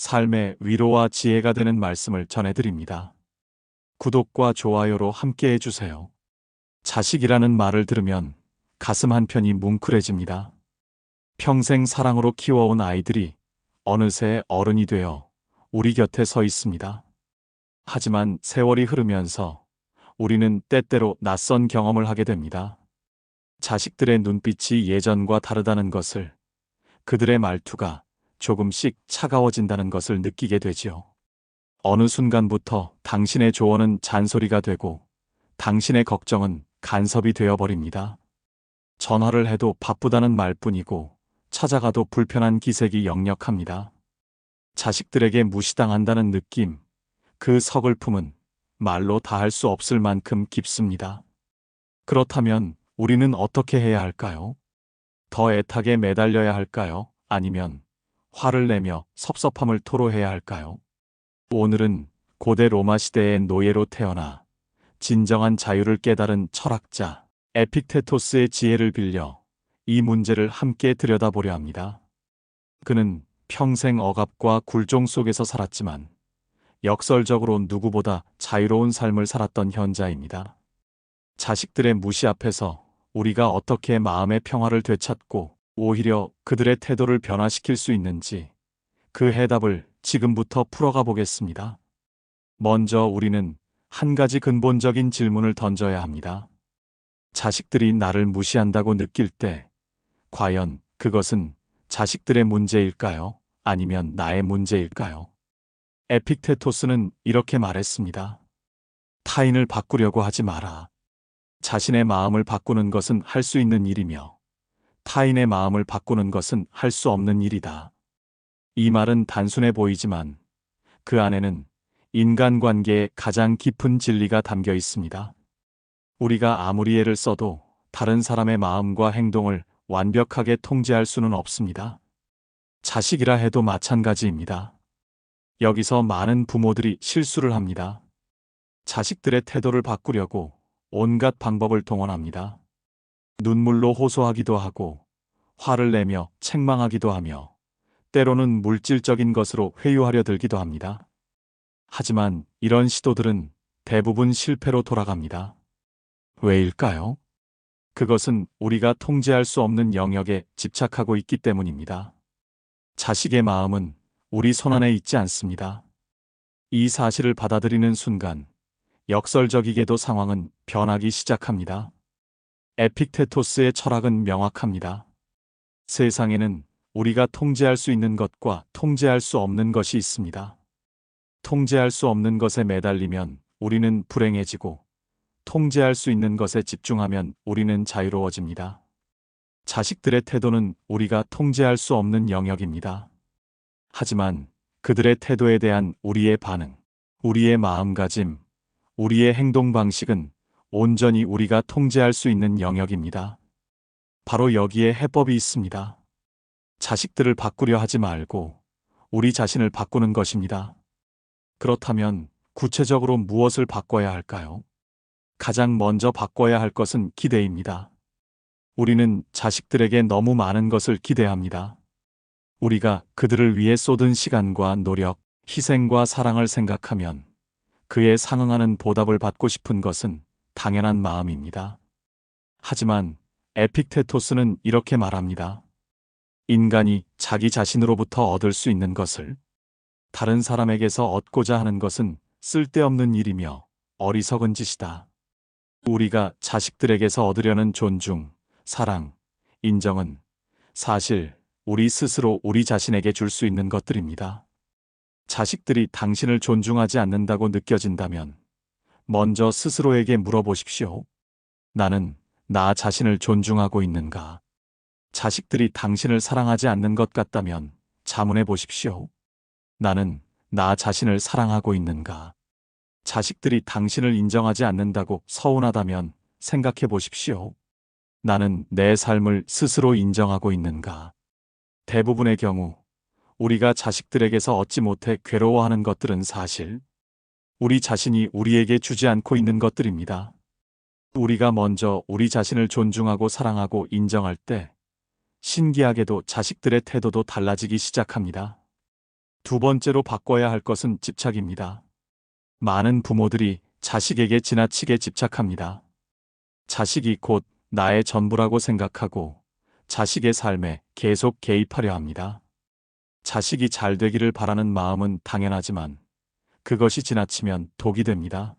삶의 위로와 지혜가 되는 말씀을 전해드립니다. 구독과 좋아요로 함께 해주세요. 자식이라는 말을 들으면 가슴 한편이 뭉클해집니다. 평생 사랑으로 키워온 아이들이 어느새 어른이 되어 우리 곁에 서 있습니다. 하지만 세월이 흐르면서 우리는 때때로 낯선 경험을 하게 됩니다. 자식들의 눈빛이 예전과 다르다는 것을, 그들의 말투가 조금씩 차가워진다는 것을 느끼게 되지요. 어느 순간부터 당신의 조언은 잔소리가 되고 당신의 걱정은 간섭이 되어버립니다. 전화를 해도 바쁘다는 말뿐이고 찾아가도 불편한 기색이 역력합니다. 자식들에게 무시당한다는 느낌, 그 서글픔은 말로 다할 수 없을 만큼 깊습니다. 그렇다면 우리는 어떻게 해야 할까요? 더 애타게 매달려야 할까요? 아니면 화를 내며 섭섭함을 토로해야 할까요? 오늘은 고대 로마 시대의 노예로 태어나 진정한 자유를 깨달은 철학자 에픽테토스의 지혜를 빌려 이 문제를 함께 들여다보려 합니다. 그는 평생 억압과 굴종 속에서 살았지만 역설적으로 누구보다 자유로운 삶을 살았던 현자입니다. 자식들의 무시 앞에서 우리가 어떻게 마음의 평화를 되찾고 오히려 그들의 태도를 변화시킬 수 있는지, 그 해답을 지금부터 풀어가 보겠습니다. 먼저 우리는 한 가지 근본적인 질문을 던져야 합니다. 자식들이 나를 무시한다고 느낄 때 과연 그것은 자식들의 문제일까요? 아니면 나의 문제일까요? 에픽테토스는 이렇게 말했습니다. 타인을 바꾸려고 하지 마라. 자신의 마음을 바꾸는 것은 할 수 있는 일이며 타인의 마음을 바꾸는 것은 할 수 없는 일이다. 이 말은 단순해 보이지만 그 안에는 인간관계의 가장 깊은 진리가 담겨 있습니다. 우리가 아무리 애를 써도 다른 사람의 마음과 행동을 완벽하게 통제할 수는 없습니다. 자식이라 해도 마찬가지입니다. 여기서 많은 부모들이 실수를 합니다. 자식들의 태도를 바꾸려고 온갖 방법을 동원합니다. 눈물로 호소하기도 하고 화를 내며 책망하기도 하며 때로는 물질적인 것으로 회유하려 들기도 합니다. 하지만 이런 시도들은 대부분 실패로 돌아갑니다. 왜일까요? 그것은 우리가 통제할 수 없는 영역에 집착하고 있기 때문입니다. 자식의 마음은 우리 손안에 있지 않습니다. 이 사실을 받아들이는 순간 역설적이게도 상황은 변하기 시작합니다. 에픽테토스의 철학은 명확합니다. 세상에는 우리가 통제할 수 있는 것과 통제할 수 없는 것이 있습니다. 통제할 수 없는 것에 매달리면 우리는 불행해지고, 통제할 수 있는 것에 집중하면 우리는 자유로워집니다. 자식들의 태도는 우리가 통제할 수 없는 영역입니다. 하지만 그들의 태도에 대한 우리의 반응, 우리의 마음가짐, 우리의 행동 방식은 온전히 우리가 통제할 수 있는 영역입니다. 바로 여기에 해법이 있습니다. 자식들을 바꾸려 하지 말고 우리 자신을 바꾸는 것입니다. 그렇다면 구체적으로 무엇을 바꿔야 할까요? 가장 먼저 바꿔야 할 것은 기대입니다. 우리는 자식들에게 너무 많은 것을 기대합니다. 우리가 그들을 위해 쏟은 시간과 노력, 희생과 사랑을 생각하면 그에 상응하는 보답을 받고 싶은 것은 당연한 마음입니다. 하지만 에픽테토스는 이렇게 말합니다. 인간이 자기 자신으로부터 얻을 수 있는 것을 다른 사람에게서 얻고자 하는 것은 쓸데없는 일이며 어리석은 짓이다. 우리가 자식들에게서 얻으려는 존중, 사랑, 인정은 사실 우리 스스로 우리 자신에게 줄 수 있는 것들입니다. 자식들이 당신을 존중하지 않는다고 느껴진다면 먼저 스스로에게 물어보십시오. 나는 나 자신을 존중하고 있는가? 자식들이 당신을 사랑하지 않는 것 같다면 자문해 보십시오. 나는 나 자신을 사랑하고 있는가? 자식들이 당신을 인정하지 않는다고 서운하다면 생각해 보십시오. 나는 내 삶을 스스로 인정하고 있는가? 대부분의 경우 우리가 자식들에게서 얻지 못해 괴로워하는 것들은 사실 우리 자신이 우리에게 주지 않고 있는 것들입니다. 우리가 먼저 우리 자신을 존중하고 사랑하고 인정할 때 신기하게도 자식들의 태도도 달라지기 시작합니다. 두 번째로 바꿔야 할 것은 집착입니다. 많은 부모들이 자식에게 지나치게 집착합니다. 자식이 곧 나의 전부라고 생각하고 자식의 삶에 계속 개입하려 합니다. 자식이 잘 되기를 바라는 마음은 당연하지만 그것이 지나치면 독이 됩니다.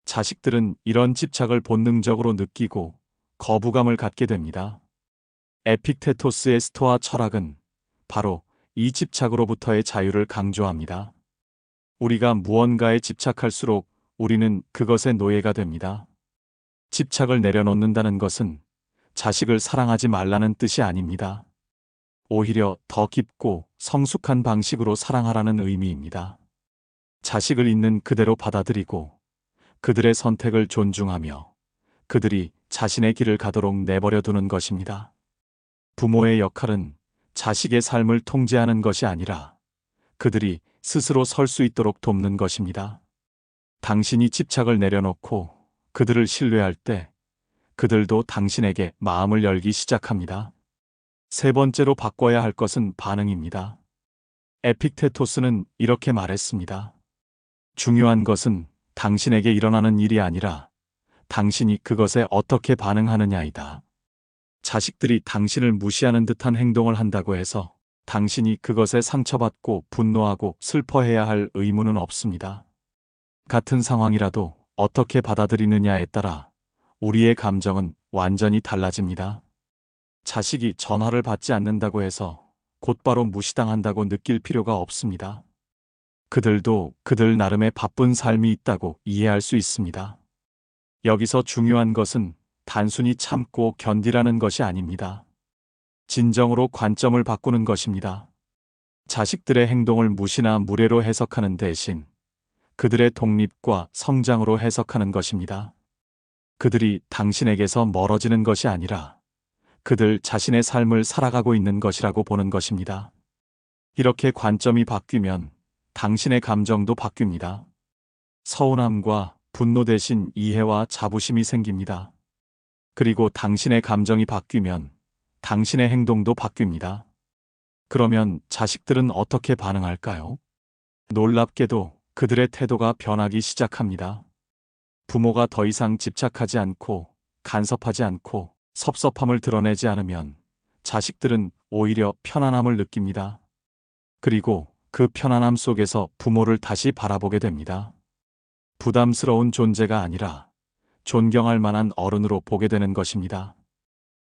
자식들은 이런 집착을 본능적으로 느끼고 거부감을 갖게 됩니다. 에픽테토스의 스토아 철학은 바로 이 집착으로부터의 자유를 강조합니다. 우리가 무언가에 집착할수록 우리는 그것의 노예가 됩니다. 집착을 내려놓는다는 것은 자식을 사랑하지 말라는 뜻이 아닙니다. 오히려 더 깊고 성숙한 방식으로 사랑하라는 의미입니다. 자식을 있는 그대로 받아들이고 그들의 선택을 존중하며 그들이 자신의 길을 가도록 내버려 두는 것입니다. 부모의 역할은 자식의 삶을 통제하는 것이 아니라 그들이 스스로 설 수 있도록 돕는 것입니다. 당신이 집착을 내려놓고 그들을 신뢰할 때 그들도 당신에게 마음을 열기 시작합니다. 세 번째로 바꿔야 할 것은 반응입니다. 에픽테토스는 이렇게 말했습니다. 중요한 것은 당신에게 일어나는 일이 아니라 당신이 그것에 어떻게 반응하느냐이다. 자식들이 당신을 무시하는 듯한 행동을 한다고 해서 당신이 그것에 상처받고 분노하고 슬퍼해야 할 의무는 없습니다. 같은 상황이라도 어떻게 받아들이느냐에 따라 우리의 감정은 완전히 달라집니다. 자식이 전화를 받지 않는다고 해서 곧바로 무시당한다고 느낄 필요가 없습니다. 그들도 그들 나름의 바쁜 삶이 있다고 이해할 수 있습니다. 여기서 중요한 것은 단순히 참고 견디라는 것이 아닙니다. 진정으로 관점을 바꾸는 것입니다. 자식들의 행동을 무시나 무례로 해석하는 대신 그들의 독립과 성장으로 해석하는 것입니다. 그들이 당신에게서 멀어지는 것이 아니라 그들 자신의 삶을 살아가고 있는 것이라고 보는 것입니다. 이렇게 관점이 바뀌면 당신의 감정도 바뀝니다. 서운함과 분노 대신 이해와 자부심이 생깁니다. 그리고 당신의 감정이 바뀌면 당신의 행동도 바뀝니다. 그러면 자식들은 어떻게 반응할까요? 놀랍게도 그들의 태도가 변하기 시작합니다. 부모가 더 이상 집착하지 않고 간섭하지 않고 섭섭함을 드러내지 않으면 자식들은 오히려 편안함을 느낍니다. 그리고 그 편안함 속에서 부모를 다시 바라보게 됩니다. 부담스러운 존재가 아니라 존경할 만한 어른으로 보게 되는 것입니다.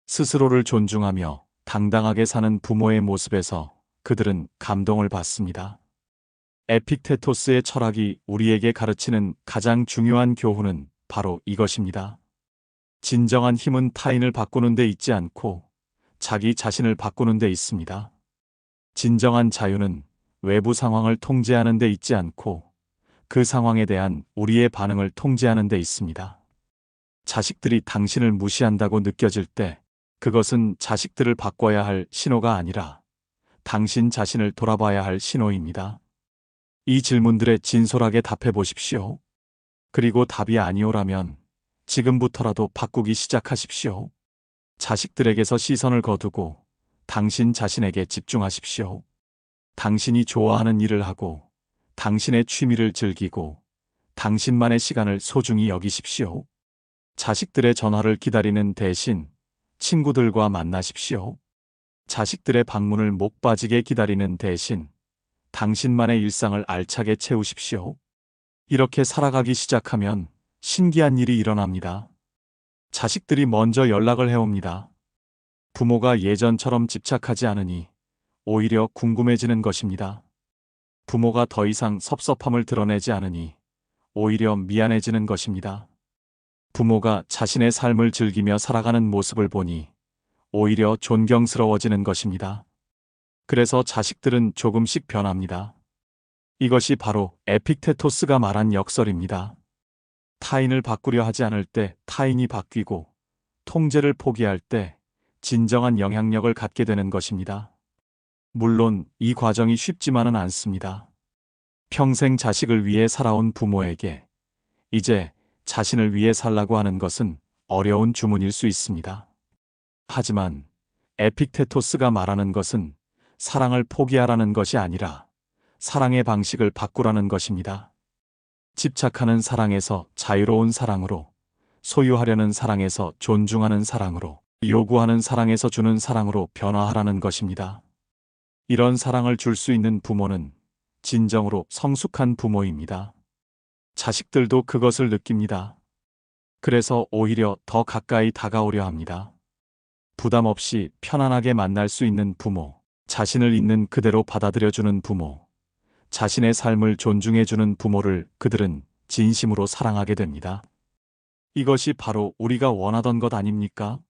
스스로를 존중하며 당당하게 사는 부모의 모습에서 그들은 감동을 받습니다. 에픽테토스의 철학이 우리에게 가르치는 가장 중요한 교훈은 바로 이것입니다. 진정한 힘은 타인을 바꾸는 데 있지 않고 자기 자신을 바꾸는 데 있습니다. 진정한 자유는 외부 상황을 통제하는 데 있지 않고 그 상황에 대한 우리의 반응을 통제하는 데 있습니다. 자식들이 당신을 무시한다고 느껴질 때 그것은 자식들을 바꿔야 할 신호가 아니라 당신 자신을 돌아봐야 할 신호입니다. 이 질문들에 진솔하게 답해 보십시오. 그리고 답이 아니오라면 지금부터라도 바꾸기 시작하십시오. 자식들에게서 시선을 거두고 당신 자신에게 집중하십시오. 당신이 좋아하는 일을 하고 당신의 취미를 즐기고 당신만의 시간을 소중히 여기십시오. 자식들의 전화를 기다리는 대신 친구들과 만나십시오. 자식들의 방문을 목 빠지게 기다리는 대신 당신만의 일상을 알차게 채우십시오. 이렇게 살아가기 시작하면 신기한 일이 일어납니다. 자식들이 먼저 연락을 해옵니다. 부모가 예전처럼 집착하지 않으니 오히려 궁금해지는 것입니다. 부모가 더 이상 섭섭함을 드러내지 않으니 오히려 미안해지는 것입니다. 부모가 자신의 삶을 즐기며 살아가는 모습을 보니 오히려 존경스러워지는 것입니다. 그래서 자식들은 조금씩 변합니다. 이것이 바로 에픽테토스가 말한 역설입니다. 타인을 바꾸려 하지 않을 때 타인이 바뀌고 통제를 포기할 때 진정한 영향력을 갖게 되는 것입니다. 물론 이 과정이 쉽지만은 않습니다. 평생 자식을 위해 살아온 부모에게 이제 자신을 위해 살라고 하는 것은 어려운 주문일 수 있습니다. 하지만 에픽테토스가 말하는 것은 사랑을 포기하라는 것이 아니라 사랑의 방식을 바꾸라는 것입니다. 집착하는 사랑에서 자유로운 사랑으로, 소유하려는 사랑에서 존중하는 사랑으로, 요구하는 사랑에서 주는 사랑으로 변화하라는 것입니다. 이런 사랑을 줄 수 있는 부모는 진정으로 성숙한 부모입니다. 자식들도 그것을 느낍니다. 그래서 오히려 더 가까이 다가오려 합니다. 부담 없이 편안하게 만날 수 있는 부모, 자신을 있는 그대로 받아들여주는 부모, 자신의 삶을 존중해주는 부모를 그들은 진심으로 사랑하게 됩니다. 이것이 바로 우리가 원하던 것 아닙니까?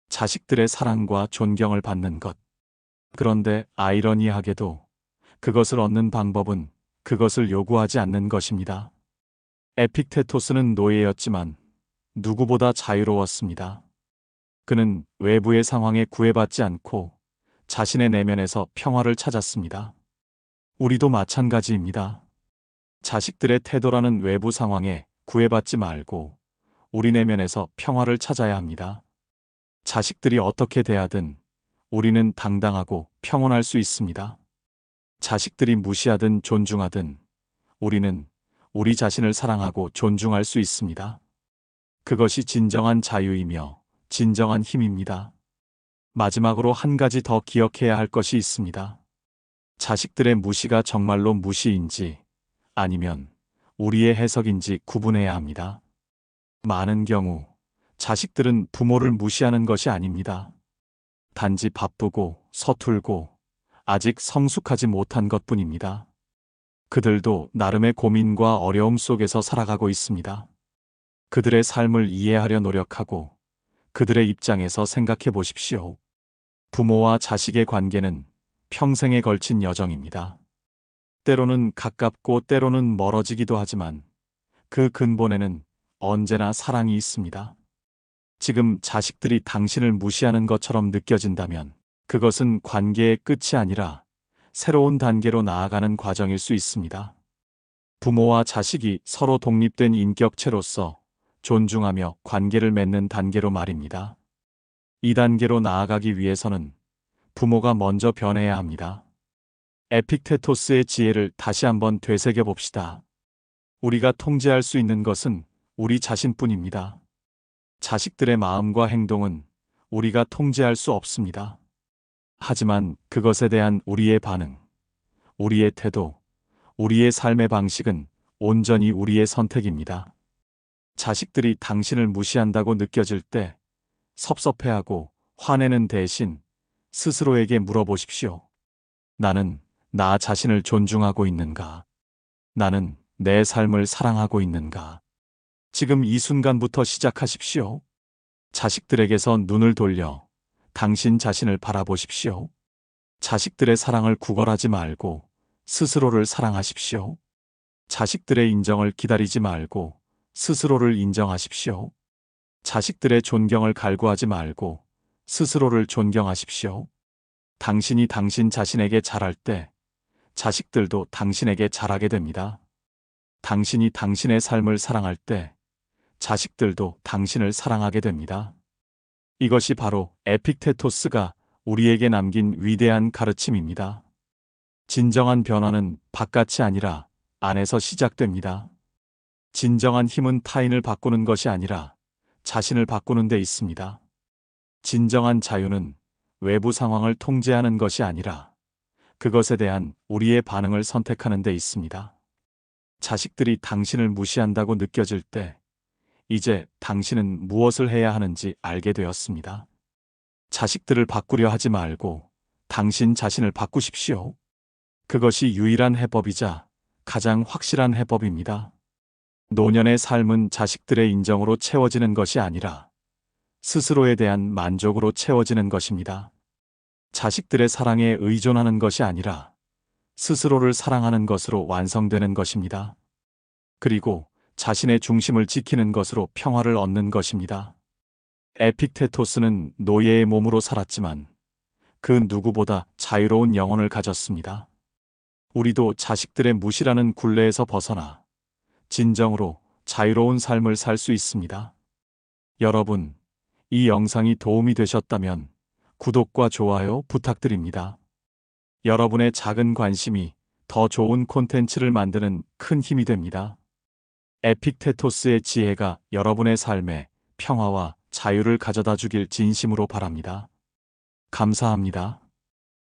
자식들의 사랑과 존경을 받는 것. 그런데 아이러니하게도 그것을 얻는 방법은 그것을 요구하지 않는 것입니다. 에픽테토스는 노예였지만 누구보다 자유로웠습니다. 그는 외부의 상황에 구애받지 않고 자신의 내면에서 평화를 찾았습니다. 우리도 마찬가지입니다. 자식들의 태도라는 외부 상황에 구애받지 말고 우리 내면에서 평화를 찾아야 합니다. 자식들이 어떻게 대하든 우리는 당당하고 평온할 수 있습니다. 자식들이 무시하든 존중하든 우리는 우리 자신을 사랑하고 존중할 수 있습니다. 그것이 진정한 자유이며 진정한 힘입니다. 마지막으로 한 가지 더 기억해야 할 것이 있습니다. 자식들의 무시가 정말로 무시인지 아니면 우리의 해석인지 구분해야 합니다. 많은 경우 자식들은 부모를 무시하는 것이 아닙니다. 단지 바쁘고 서툴고 아직 성숙하지 못한 것뿐입니다. 그들도 나름의 고민과 어려움 속에서 살아가고 있습니다. 그들의 삶을 이해하려 노력하고 그들의 입장에서 생각해 보십시오. 부모와 자식의 관계는 평생에 걸친 여정입니다. 때로는 가깝고 때로는 멀어지기도 하지만 그 근본에는 언제나 사랑이 있습니다. 지금 자식들이 당신을 무시하는 것처럼 느껴진다면 그것은 관계의 끝이 아니라 새로운 단계로 나아가는 과정일 수 있습니다. 부모와 자식이 서로 독립된 인격체로서 존중하며 관계를 맺는 단계로 말입니다. 이 단계로 나아가기 위해서는 부모가 먼저 변해야 합니다. 에픽테토스의 지혜를 다시 한번 되새겨 봅시다. 우리가 통제할 수 있는 것은 우리 자신뿐입니다. 자식들의 마음과 행동은 우리가 통제할 수 없습니다. 하지만 그것에 대한 우리의 반응, 우리의 태도, 우리의 삶의 방식은 온전히 우리의 선택입니다. 자식들이 당신을 무시한다고 느껴질 때 섭섭해하고 화내는 대신 스스로에게 물어보십시오. 나는 나 자신을 존중하고 있는가? 나는 내 삶을 사랑하고 있는가? 지금 이 순간부터 시작하십시오. 자식들에게서 눈을 돌려 당신 자신을 바라보십시오. 자식들의 사랑을 구걸하지 말고 스스로를 사랑하십시오. 자식들의 인정을 기다리지 말고 스스로를 인정하십시오. 자식들의 존경을 갈구하지 말고 스스로를 존경하십시오. 당신이 당신 자신에게 잘할 때 자식들도 당신에게 잘하게 됩니다. 당신이 당신의 삶을 사랑할 때 자식들도 당신을 사랑하게 됩니다. 이것이 바로 에픽테토스가 우리에게 남긴 위대한 가르침입니다. 진정한 변화는 바깥이 아니라 안에서 시작됩니다. 진정한 힘은 타인을 바꾸는 것이 아니라 자신을 바꾸는 데 있습니다. 진정한 자유는 외부 상황을 통제하는 것이 아니라 그것에 대한 우리의 반응을 선택하는 데 있습니다. 자식들이 당신을 무시한다고 느껴질 때 이제 당신은 무엇을 해야 하는지 알게 되었습니다. 자식들을 바꾸려 하지 말고 당신 자신을 바꾸십시오. 그것이 유일한 해법이자 가장 확실한 해법입니다. 노년의 삶은 자식들의 인정으로 채워지는 것이 아니라 스스로에 대한 만족으로 채워지는 것입니다. 자식들의 사랑에 의존하는 것이 아니라 스스로를 사랑하는 것으로 완성되는 것입니다. 그리고 자신의 중심을 지키는 것으로 평화를 얻는 것입니다. 에픽테토스는 노예의 몸으로 살았지만 그 누구보다 자유로운 영혼을 가졌습니다. 우리도 자식들의 무시라는 굴레에서 벗어나 진정으로 자유로운 삶을 살 수 있습니다. 여러분, 이 영상이 도움이 되셨다면 구독과 좋아요 부탁드립니다. 여러분의 작은 관심이 더 좋은 콘텐츠를 만드는 큰 힘이 됩니다. 에픽테토스의 지혜가 여러분의 삶에 평화와 자유를 가져다 주길 진심으로 바랍니다. 감사합니다.